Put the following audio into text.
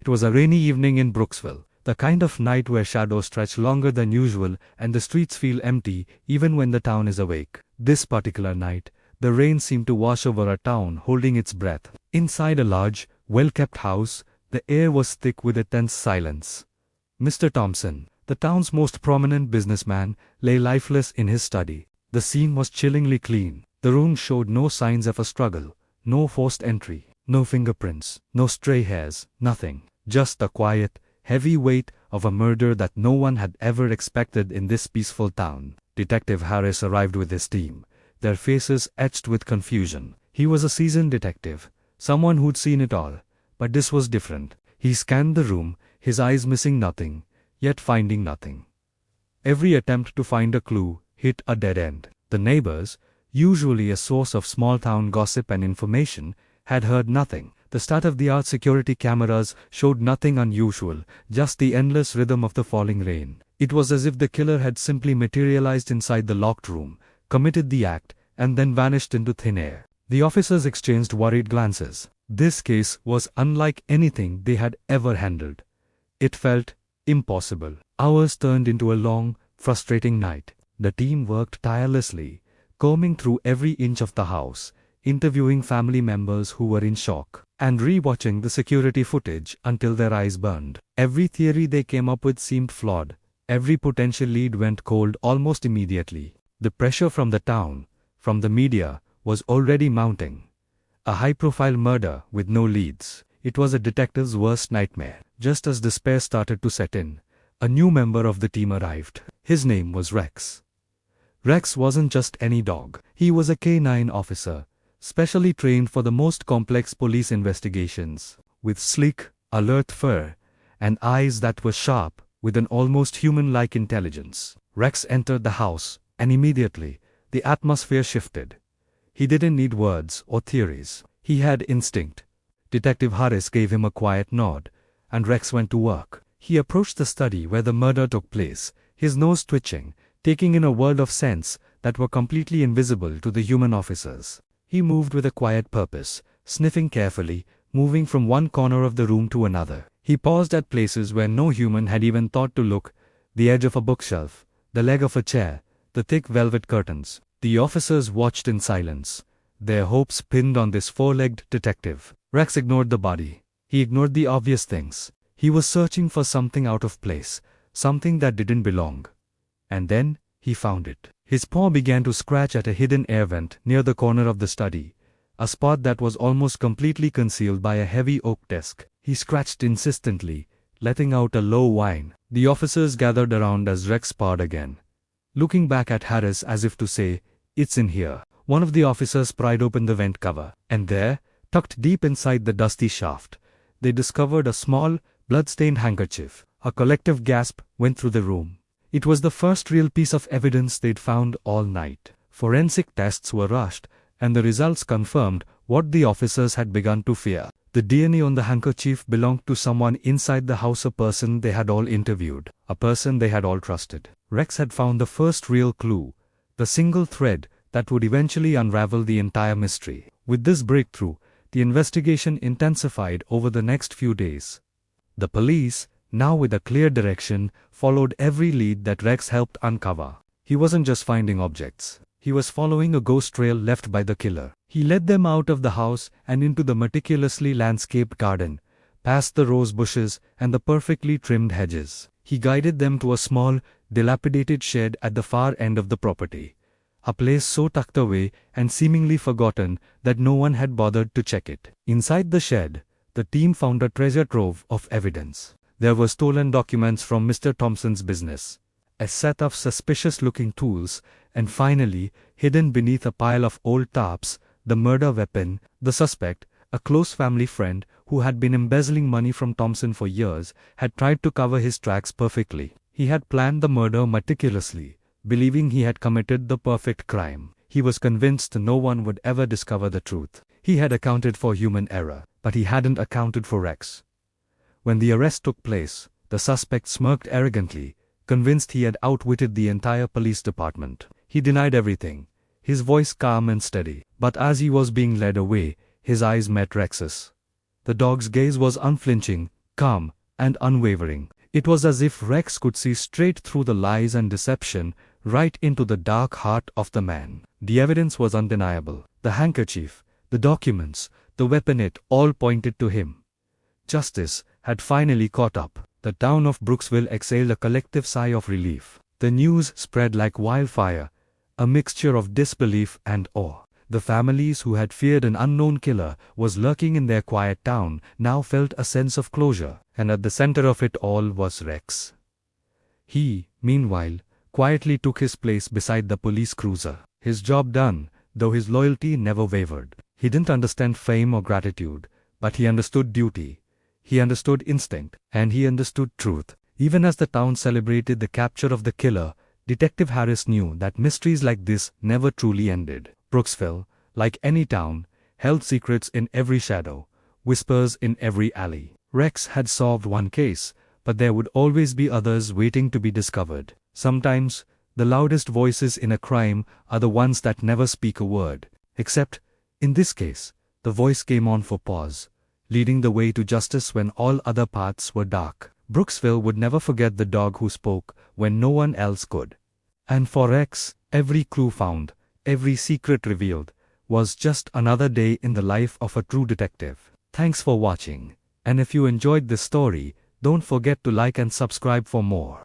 It was a rainy evening in Brooksville, the kind of night where shadows stretch longer than usual and the streets feel empty even when the town is awake. This particular night, the rain seemed to wash over a town holding its breath. Inside a large, well-kept house, the air was thick with a tense silence. Mr. Thompson, the town's most prominent businessman, lay lifeless in his study. The scene was chillingly clean. The room showed no signs of a struggle, no forced entry, no fingerprints, no stray hairs, nothing. Just the quiet, heavy weight of a murder that no one had ever expected in this peaceful town. Detective Harris arrived with his team, their faces etched with confusion. He was a seasoned detective, someone who'd seen it all, but this was different. He scanned the room, his eyes missing nothing, yet finding nothing. Every attempt to find a clue hit a dead end. The neighbors, usually a source of small-town gossip and information, had heard nothing. The state-of-the-art security cameras showed nothing unusual, just the endless rhythm of the falling rain. It was as if the killer had simply materialized inside the locked room, committed the act, and then vanished into thin air. The officers exchanged worried glances. This case was unlike anything they had ever handled. It felt impossible. Hours turned into a long, frustrating night. The team worked tirelessly, combing through every inch of the house, interviewing family members who were in shock, and re-watching the security footage until their eyes burned. Every theory they came up with seemed flawed. Every potential lead went cold almost immediately. The pressure from the town, from the media, was already mounting. A high-profile murder with no leads. It was a detective's worst nightmare. Just as despair started to set in, a new member of the team arrived. His name was Rex. Rex wasn't just any dog. He was a K-9 officer, specially trained for the most complex police investigations. With sleek, alert fur, and eyes that were sharp, with an almost human-like intelligence. Rex entered the house, and immediately, the atmosphere shifted. He didn't need words or theories. He had instinct. Detective Harris gave him a quiet nod, and Rex went to work. He approached the study where the murder took place, his nose twitching, taking in a world of scents that were completely invisible to the human officers. He moved with a quiet purpose, sniffing carefully, moving from one corner of the room to another. He paused at places where no human had even thought to look: the edge of a bookshelf, the leg of a chair, the thick velvet curtains. The officers watched in silence, their hopes pinned on this four-legged detective. Rex ignored the body. He ignored the obvious things. He was searching for something out of place, something that didn't belong. And then, he found it. His paw began to scratch at a hidden air vent near the corner of the study, a spot that was almost completely concealed by a heavy oak desk. He scratched insistently, letting out a low whine. The officers gathered around as Rex pawed again, looking back at Harris as if to say, "It's in here." One of the officers pried open the vent cover, and there, tucked deep inside the dusty shaft, they discovered a small, blood-stained handkerchief. A collective gasp went through the room. It was the first real piece of evidence they'd found all night. Forensic tests were rushed, and the results confirmed what the officers had begun to fear. The DNA on the handkerchief belonged to someone inside the house, a person they had all interviewed, a person they had all trusted. Rex had found the first real clue, the single thread that would eventually unravel the entire mystery. With this breakthrough, the investigation intensified over the next few days. The police, now with a clear direction, followed every lead that Rex helped uncover. He wasn't just finding objects. He was following a ghost trail left by the killer. He led them out of the house and into the meticulously landscaped garden, past the rose bushes and the perfectly trimmed hedges. He guided them to a small, dilapidated shed at the far end of the property, a place so tucked away and seemingly forgotten that no one had bothered to check it. Inside the shed, the team found a treasure trove of evidence. There were stolen documents from Mr. Thompson's business, a set of suspicious-looking tools, and finally, hidden beneath a pile of old tarps, the murder weapon. The suspect, a close family friend who had been embezzling money from Thompson for years, had tried to cover his tracks perfectly. He had planned the murder meticulously, believing he had committed the perfect crime. He was convinced no one would ever discover the truth. He had accounted for human error, but he hadn't accounted for Rex. When the arrest took place, the suspect smirked arrogantly, convinced he had outwitted the entire police department. He denied everything, his voice calm and steady. But as he was being led away, his eyes met Rex's. The dog's gaze was unflinching, calm, and unwavering. It was as if Rex could see straight through the lies and deception, right into the dark heart of the man. The evidence was undeniable. The handkerchief, the documents, the weapon, it all pointed to him. Justice had finally caught up. The town of Brooksville exhaled a collective sigh of relief. The news spread like wildfire, a mixture of disbelief and awe. The families who had feared an unknown killer was lurking in their quiet town now felt a sense of closure, and at the center of it all was Rex. He, meanwhile, quietly took his place beside the police cruiser. His job done, though his loyalty never wavered. He didn't understand fame or gratitude, but he understood duty. He understood instinct, and he understood truth. Even as the town celebrated the capture of the killer, Detective Harris knew that mysteries like this never truly ended. Brooksville, like any town, held secrets in every shadow, whispers in every alley. Rex had solved one case, but there would always be others waiting to be discovered. Sometimes, the loudest voices in a crime are the ones that never speak a word. Except, in this case, the voice came on for pause, leading the way to justice when all other paths were dark. Brooksville would never forget the dog who spoke when no one else could. And for Rex, every clue found, every secret revealed, was just another day in the life of a true detective. Thanks for watching, and if you enjoyed this story, don't forget to like and subscribe for more.